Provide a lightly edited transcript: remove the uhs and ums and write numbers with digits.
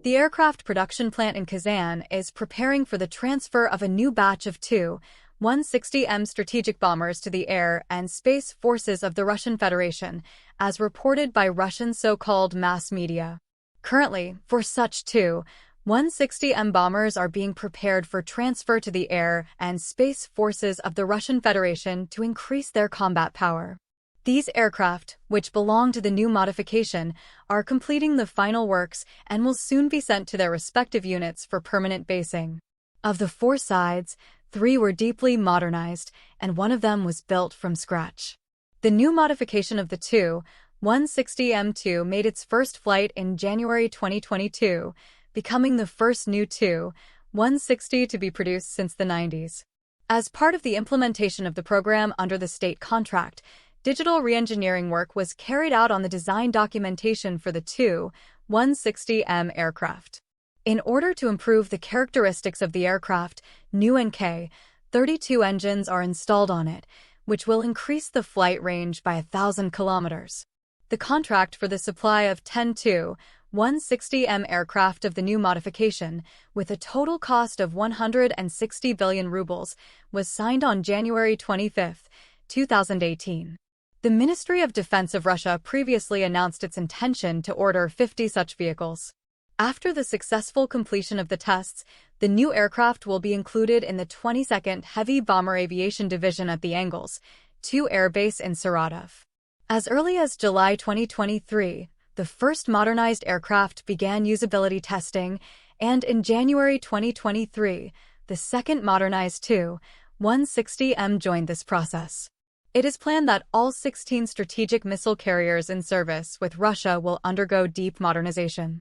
The aircraft production plant in Kazan is preparing for the transfer of a new batch of Tu-160M strategic bombers to the air and space forces of the Russian Federation, as reported by Russian so-called mass media. Currently, for such Tu-160M bombers are being prepared for transfer to the air and space forces of the Russian Federation to increase their combat power. These aircraft, which belong to the new modification, are completing the final works and will soon be sent to their respective units for permanent basing. Of the 4 sides, 3 were deeply modernized, and 1 of them was built from scratch. The new modification of the Tu-160M2 made its first flight in January 2022, becoming the first new Tu-160 to be produced since the 90s. As part of the implementation of the program under the state contract, digital re-engineering work was carried out on the design documentation for the Tu-160M aircraft. In order to improve the characteristics of the aircraft, new Nk-32 engines are installed on it, which will increase the flight range by 1,000 kilometers. The contract for the supply of 10 Tu-160M aircraft of the new modification, with a total cost of 160 billion rubles, was signed on January 25, 2018. The Ministry of Defense of Russia previously announced its intention to order 50 such vehicles. After the successful completion of the tests, the new aircraft will be included in the 22nd Heavy Bomber Aviation Division at the Angles, 2 Air Base in Saratov. As early as July 2023, the first modernized aircraft began usability testing, and in January 2023, the second modernized Tu-160M joined this process. It is planned that all 16 strategic missile carriers in service with Russia will undergo deep modernization.